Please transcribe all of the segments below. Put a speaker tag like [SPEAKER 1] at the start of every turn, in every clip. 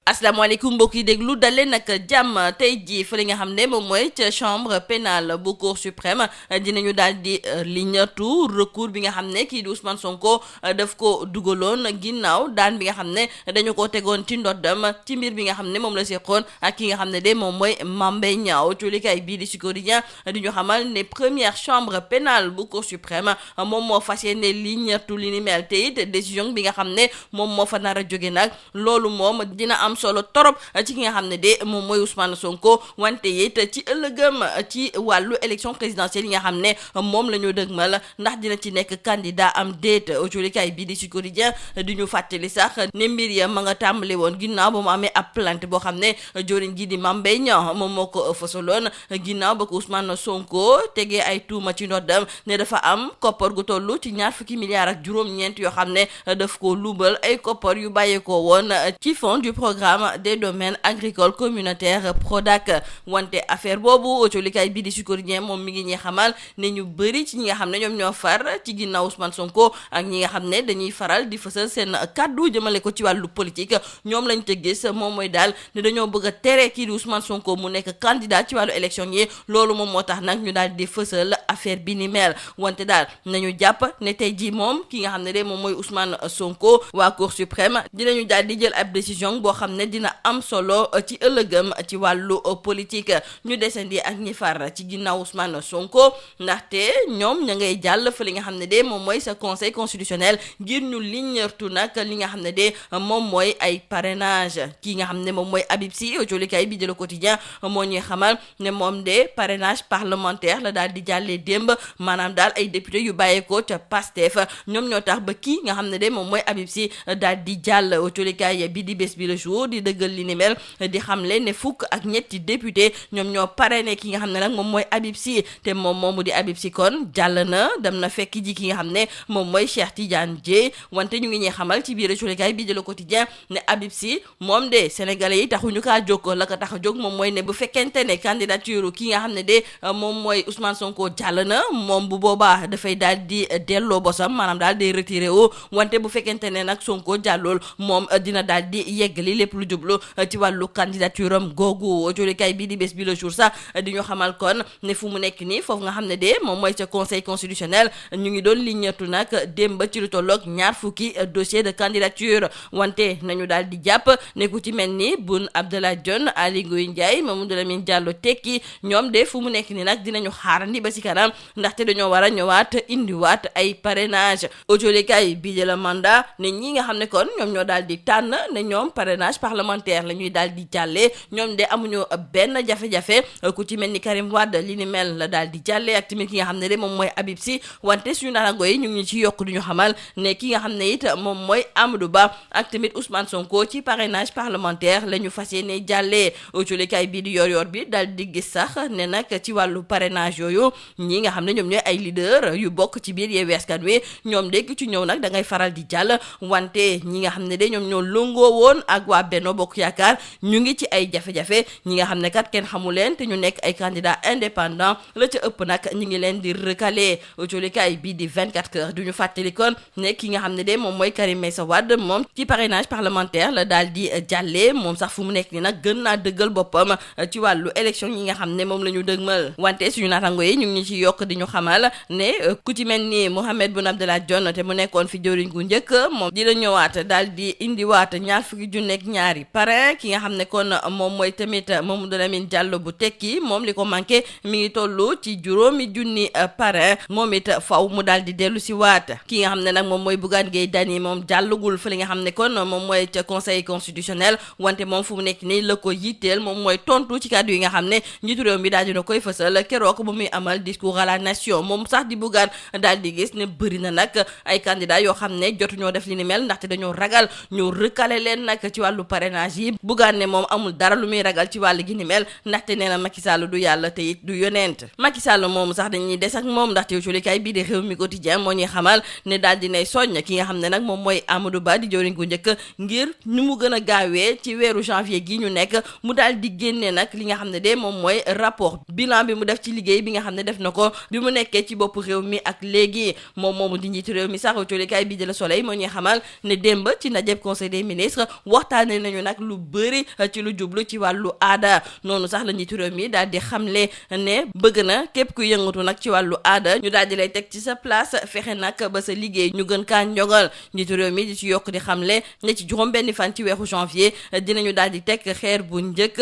[SPEAKER 1] asalaamaaleykum mbokk yi déglu dalee nag jàmm tey jii fa li nga xam ne moom mooy ca chambre pénale bu cour suprême dinañu daal di liñatu recours bi nga xam ne kii di Ousmane Sonko daf ko dugaloon ginnaaw daan bi nga xam ne dañu ko tegoon ci ndoddam ci mbir bi nga xam ne moom la seqoon ak ki nga xam ne de moom mooy Mame Mbaye Niang cuulikaay bii di Sud Quotidien di ñu xamal ne première chambre pénale bu cour suprême moom moo fas yéene liñatu li ni mel te it décision bi nga xam ne moom moo fa nar a jóge nag loolu moom dina am solo torop ci ki nga xam ne de moom mooy Ousmane Sonko wante it ci ëllëgëm ci wàllu élection présidentielle yi nga xam ne moom la ñu dëgmal ndax dina ci nekk candidat am déet autolikaay bii di Sud Quotidien di ñu fàttali sax ne mbir ya ma nga tàmbali woon ginnaaw ba mu amee ab plainte boo xam ne joriñ gi di Mame Mbaye Niang moom moo ko fësaloon ginnaaw ba ko Ousmane Sonko tegee ay tuuma ci ndoddam ne dafa am koppar gu toll ci 20 milliards ak juróom-ñeent yoo xam ne daf ko luubal ay koppar yu bàyyeekoo woon ci fond du programme des domaines agricoles communautaires PRODAC wante affaire boobu autolikaay bii di Sud Quotidien moom mi ngi ñuy xamal ne ñu bëri ci ñi nga xam ne ñoom ñoo far ci ginnaaw Ousmane Sonko ak ñi nga xam ne dañuy faral di fësal seen kàddu jëmale ko ci wàllu politique ñoom lañ te gis moom mooy daal ne dañoo bëgg a tere kii di Ousmane Sonko mu nekk candidat ci wàllu élection yi loolu moom moo tax nag ñu daal di fësal affaire bi ni mel wante daal nañu jàpp ne tey jii moom ki nga xam ne de moom mooy Ousmane Sonko waa Cour suprême dinañu daal di jël ab décision boo xam ne dina am solo ci ëllëgëm ci wàllu politique ñu desandi ak ñi far ci ginnaaw Ousmane Sonko ndaxte ñoom ña ngay jàll fa li nga xam ne de moom mooy sa conseil constitutionnel ngir ñu liññartu nag li nga xam ne de moom mooy ay parrainage kii nga xam ne moom mooy Habib Sy jolikaay bi de Le Quotidien moo ñuy xamal ne moom de parrainage parlementaire la daal di jàllee démb maanaam daal ay député yu bàyyeekoo ca Pastef ñoom ñoo tax ba kii nga xam ne de moom mooy Habib Sy daal di jàll jolikaay bi di Bës Bi Le Jour di dëggal li ni mel di xamle ne fukk ak ñetti député ñoom ñoo parrainé ki nga xam ne nag moom mooy Habib Sy te moom moomu di Habib Sy kon jàll na dem na fekk ji ki nga xam ne moom mooy Cheikh Tidiane Dièye wante ñu ngi ñuy xamal ci biir jolikaay bi di Le Quotidien ne Habib Sy moom de sénégalais yi taxuñu kaa jóg la ko tax a jóg moom mooy ne bu fekkente ne candidature ki nga xam ne de moom mooy Ousmane Sonko jàll na moom bu boobaa dafay daal di delloo bosam maanaam daal di retiré wu wante bu fekkente ne nag Sonko jàllool moom dina daal di yeggali lépp lu jublu ci wàllu candidature am googu jolikaay bii di Bës Bi Le Jour sax di ñu xamal kon ne fu mu nekk nii foofu nga xam ne de moom mooy ca conseil constitutionnel ñu ngi doon liñeetu nag démb ci lu tolloog 20 dossier de candidature wante nañu daal di jàpp ne ku ci mel ni Boun Abdallah Dionne Aly Ngouille Ndiaye Mamadou Lamine Diallo Tekki ñoom de fu mu nekk nii nag dinañu xaarandi ba ci kanam ndaxte dañoo war a ñëwaat indiwaat ay parrainage jolikaay bii de la mandat ne ñi nga xam ne kon ñoom ñoo daal di tànn ne ñoom parrainage parlementaire la ñuy daal di jàllee ñoom de amuñu benn jafe-jafe ku ci mel ni Karim Wade li ni mel la daal di jàllee ak tamit ki nga xam ne de moom mooy Habib Sy wante suñu narango yi ñu ngi ci yokk duñu xamal ne ki nga xam ne it moom mooy Amadou Ba ak tamit Ousmane Sonko ci parrainage parlementaire la ñu fas yéene jàllee autolikaay bii di yor bi daal di gis sax ne nag ci wàllu parrainage yooyu ñi nga xam ne ñoom ñooy ay leader yu bokk ci biir Yewwi Askan Wi ñoom de ku ci ñëw nag da ngay faral di jàll wante ñi nga xam ne de ñoom ñoo lëngoo woon ak waa Benno Bokk Yaakaar ñu ngi ci ay jafe-jafe ñi nga xam ne kat kenn xamu leen te ñu nekk ay candidat indépendant la ca ëpp nag ñi ngi leen di recalé autolikaay bii di 24 heures du ñu fàttali kon ne ki nga xam ne de moom mooy Karim Meïssa Wade moom ci parrainage parlementaire la daal di jàllee moom sax fu mu nekk ni nag gën naa dëggal boppam ci wàllu élection yi nga xam ne moom la ñu dëgmal wante suñu naatango yi ñu ngi ci yokk di ñu xamal ne ku ci mel ni Mahammed Boun Abdallah Dionne te mu nekkoon fi jëwriñ gu njëkk moom dina ñëwaat daal di indiwaat 20 parrain ki nga xam ne kon moom mooy tamit Mamadou Lamine Diallo bu Tekki moom li ko manqué mi ngi toll ci 5,000 parrain moom it faw mu daal di dellu si waat ki nga xam ne nag moom mooy Bougane Gueye Dany moom jàllugul fa li nga xam ne kon moom mooy ca conseil constitutionnel wante moom fu mu nekk nii la ko yitteel moom mooy tontu ci kàddu yi nga xam ne njiitu réew mi daal dina koy fësal keroog ba muy amal discours à la nation moom sax di Bougane daal di gis ne bëri na nag ay candidats yoo xam ne jotuñoo def li ni mel ndaxte dañoo ragal ñu recalé leen nag ci wàllu parrainage yi Bougane ne moom amul dara lu muy ragal ci wàll gi ni mel ndaxte nee na Macky Sall du yàlla te it du yonent Macky Sall moom sax dañuy des ak moom ndaxte jolikaay bii di Rewmi Quotidien moo ñuy xamal ne daal dinay soññ ki nga xam ne nag moom mooy Amadou Ba di jëwriñ gu njëkk ngir ñu mu gën a gaawee ci weeru janvier gi ñu nekk mu daal di génnee nag li nga xam ne de moom mooy rapport bilan bi mu def ci liggéey bi nga xam ne def na ko bi mu nekkee ci bopp réew mi ak léegi moom moomu di njiitu réew mi sax coolikaay bi di Le Soleil moo ñuy xamal ne démb ci ndajeb conseil des ministres waxtaane nañu nag lu bëri ci lu jublu ci wàllu aada noonu sax la njiitu réew mi daal di xamle ne bëgg na képp ku yëngatu nag ci wàllu aada ñu daal di lay teg ci sa place fexe nag ba sa liggéey ñu gën kaa njogal njiitu réew mi di ci yokk di xamle ne ci juróom benni fan ci weeru janvier dinañu daal di teg xeer bu njëkk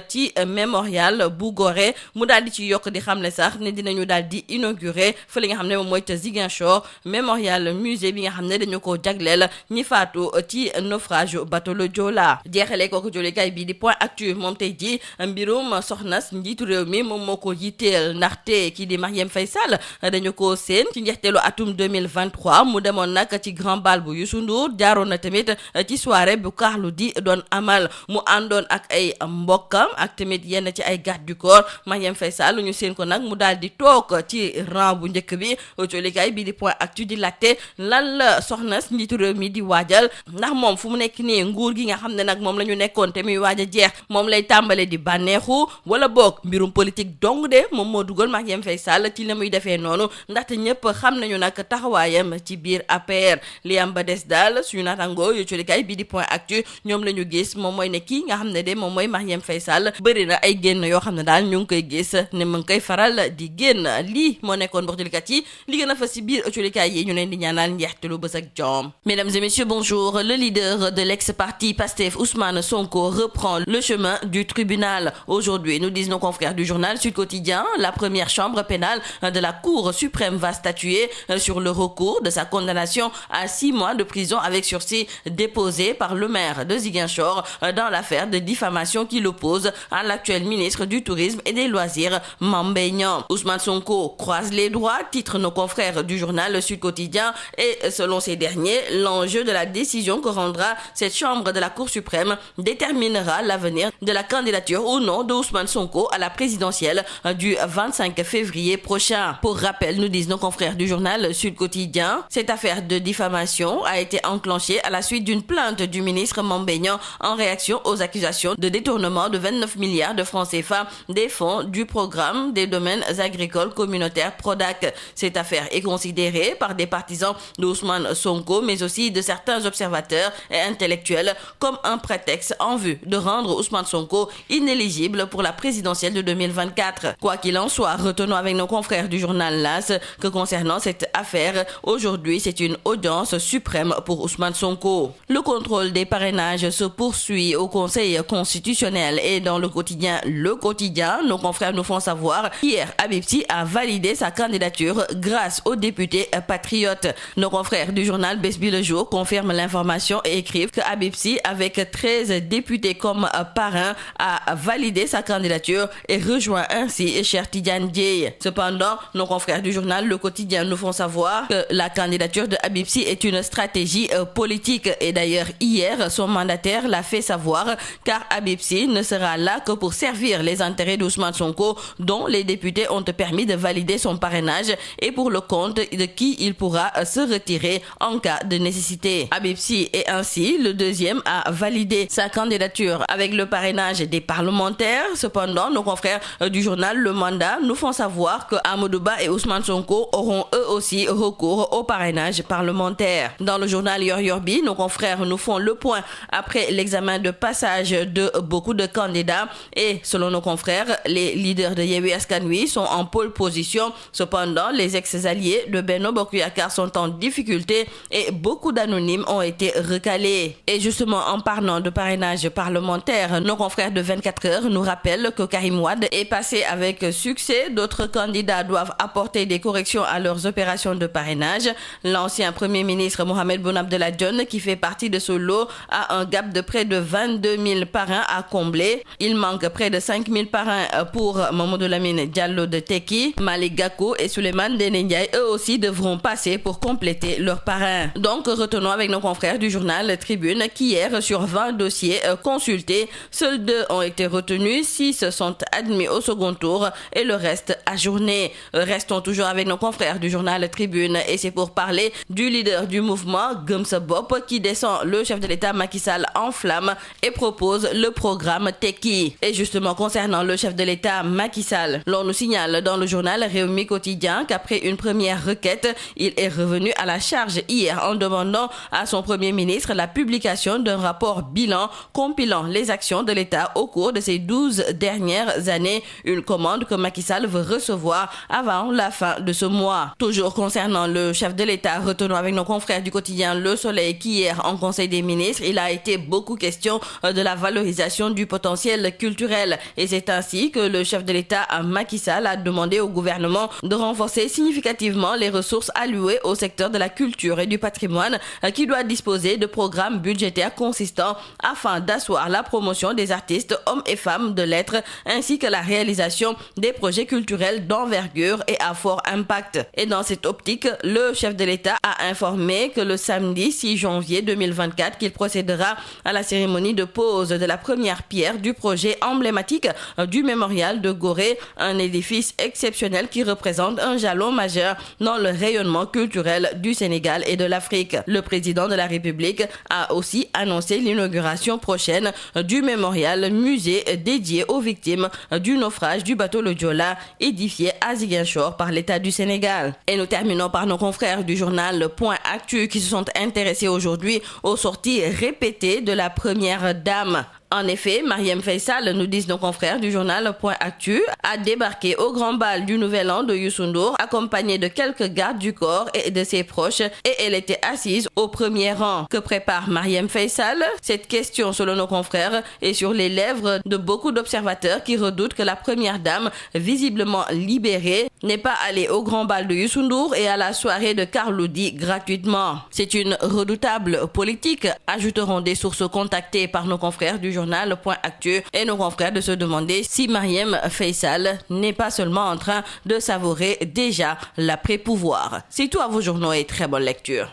[SPEAKER 1] ci mémorial bu Gorée mu daal di ci yokk di xamle sax ne dinañu daal di inaugurer fa li nga xam ne moom mooy ca Ziguinchor mémorial musée bi nga xam ne dañu ko jagleel ñi faatu ci naufrage bateau le Joola jeexalee kooku jolikaay bii di Point Actu moom tey ji mbirum soxna njiitu réew mi moom moo ko yitteel ndaxte kii di Marième Faye Sall dañu ko seen ci njeexteelu atum 2023 mu demoon nag ci grand bal bu Youssou Ndour jaaroon na tamit ci soirée bu Carlou D doon amal mu àndoon ak ay mbokkam ak tamit yenn ci ay garde du corps Marième Faye Sall ñu seen ko nag mu daal di toog ci rang bu njëkk bi colikaay bii di Point Actu di laajte lan la soxna njiitu réew mi di waajal ndax moom fu mu nekk nii nguur gi nga xam ne nag moom la ñu nekkoon te muy waaj a jeex moom lay tàmbale di bànneexu wala boog mbirum politique dong de moom moo dugal Marième Faye Sall ci la muy defee noonu ndaxte ñëpp xam nañu nag taxawaayam ci biir APR li am ba des daal suñu naataangoo yu colikaay bii di Point Actu ñoom la ñu gis moom mooy ne kii nga xam ne de moom mooy Marième Faye Sall bëri na ay génn yoo xam ne daal ñu ngi koy gis ne mu ngi koy faral di génn lii moo nekkoon mbokk jolikat yi li gën a fa si biir colikaay yi ñu leen di ñaanal njeextalu bës ak jom. Mesdames et messieurs, bonjour. Le leader de l'ex-parti PASTEF, Ousmane Sonko, reprend le chemin du tribunal. Aujourd'hui, nous disent nos confrères du journal Sud Quotidien, la première chambre pénale de la Cour suprême va statuer sur le recours de sa condamnation à 6 mois de prison avec sursis déposé par le maire de Ziguinchor dans l'affaire de diffamation qui l'oppose à l'actuel ministre du Tourisme et des Loisirs, Mame Mbaye Niang. Ousmane Sonko croise les doigts, titre nos confrères du journal Sud Quotidien, et selon ces derniers, l'enjeu de la décision que rendra cette chambre de la Cour suprême déterminera l'avenir de la candidature ou non de Ousmane Sonko à la présidentielle du 25 février prochain. Pour rappel, nous disent nos confrères du journal Sud Quotidien, cette affaire de diffamation a été enclenchée à la suite d'une plainte du ministre Mame Mbaye Niang en réaction aux accusations de détournement de 29 milliards de francs CFA des fonds du programme des domaines agricoles communautaires PRODAC. Cette affaire est considérée par des partisans d'Ousmane Sonko, mais aussi de certains observateurs et intellectuels comme un prétexte en vue de rendre Ousmane Sonko inéligible pour la présidentielle de 2024. Quoi qu'il en soit, retenons avec nos confrères du journal LAS que concernant cette affaire, aujourd'hui c'est une audience suprême pour Ousmane Sonko. Le contrôle des parrainages se poursuit au Conseil constitutionnel et dans le quotidien Le Quotidien, nos confrères nous font savoir qu'hier Habib Sy a validé sa candidature grâce aux députés patriotes. Nos confrères du journal Bës Bi Le Jour confirment l'information et écrivent que Habib Sy, avec 13 députés comme parrain, a validé sa candidature et rejoint ainsi Cheikh Tidiane Dièye. Cependant, nos confrères du journal Le Quotidien nous font savoir que la candidature de Habib Sy est une stratégie politique et d'ailleurs hier, son mandataire l'a fait savoir car Habib Sy ne sera là que pour servir les intérêts d'Ousmane Sonko dont les députés ont permis de valider son parrainage et pour le compte de qui il pourra se retirer en cas de nécessité. Habib Sy est ainsi le deuxième à valider sa candidature avec le parrainage des parlementaires. Cependant, nos confrères du journal Le Mandat nous font savoir que Amadou Ba et Ousmane Sonko auront eux aussi recours au parrainage parlementaire. Dans le journal Yor Yorbi, nos confrères nous font le point après l'examen de passage de beaucoup de candidats et selon nos confrères, les leaders de Yewwi Askan Wi sont en pole position. Cependant, les ex-alliés de Benno Bokk Yakaar sont en difficulté et beaucoup d'anonymes ont été recalés. Et justement, en parlant de parrainage parlementaire, nos confrères de 24 heures nous rappellent que Karim Wade est passé avec succès. D'autres candidats doivent apporter des corrections à leurs opérations de parrainage. L'ancien Premier ministre Mohamed Boun Abdallah Dionne, qui fait partie de ce lot, a un gap de près de 22 000 parrains à combler. Il manque près de 5 000 parrains pour Mamadou Lamine Diallo de Tekki. Malick Gakou et Souleymane Ndéné Ndiaye, eux aussi, devront passer pour compléter leurs parrains. Donc, retenons avec nos confrères du journal Tribune qu'hier, sur 20 dossiers consultés, seuls 2 ont été retenus, 6 sont admis au second tour et le reste ajournés. Restons toujours avec nos confrères du journal Tribune et c'est pour parler du leader du mouvement Gëm Sa Bopp qui descend le chef de l'État Macky Sall en flammes et propose le programme Tekki. Et justement, concernant le chef de l'État Macky Sall, l'on nous signale dans dans le journal Rewmi Quotidien qu'après une première requête, il est revenu à la charge hier en demandant à son premier ministre la publication d'un rapport bilan compilant les actions de l'État au cours de ces 12 dernières années, une commande que Macky Sall veut recevoir avant la fin de ce mois. Toujours concernant le chef de l'État, retenons avec nos confrères du quotidien Le Soleil qu'hier en Conseil des ministres, il a été beaucoup question de la valorisation du potentiel culturel et c'est ainsi que le chef de l'État Macky Sall a demandé au gouvernement de renforcer significativement les ressources allouées au secteur de la culture et du patrimoine qui doit disposer de programmes budgétaires consistants afin d'asseoir la promotion des artistes, hommes et femmes de lettres, ainsi que la réalisation des projets culturels d'envergure et à fort impact. Et dans cette optique, le chef de l'État a informé que le samedi 6 janvier 2024, qu'il procédera à la cérémonie de pose de la première pierre du projet emblématique du mémorial de Gorée, un édifice exceptionnel qui représente un jalon majeur dans le rayonnement culturel du Sénégal et de l'Afrique. Le président de la République a aussi annoncé l'inauguration prochaine du mémorial musée dédié aux victimes du naufrage du bateau le Joola édifié à Ziguinchor par l'État du Sénégal. Et nous terminons par nos confrères du journal Point Actu qui se sont intéressés aujourd'hui aux sorties répétées de la première dame. En effet, Marième Faye Sall, nous disent nos confrères du journal Point Actu, a débarqué au grand bal du Nouvel An de Youssou Ndour, accompagnée de quelques gardes du corps et de ses proches, et elle était assise au premier rang. Que prépare Marième Faye Sall? Cette question, selon nos confrères, est sur les lèvres de beaucoup d'observateurs qui redoutent que la première dame, visiblement libérée, n'est pas allée au grand bal de Youssou Ndour et à la soirée de Carlou D gratuitement. C'est une redoutable politique, ajouteront des sources contactées par nos confrères du journal Point Actu et nos confrères de se demander si Marième Faye Sall n'est pas seulement en train de savourer déjà l'après-pouvoir. C'est tout à vos journaux et très bonne lecture.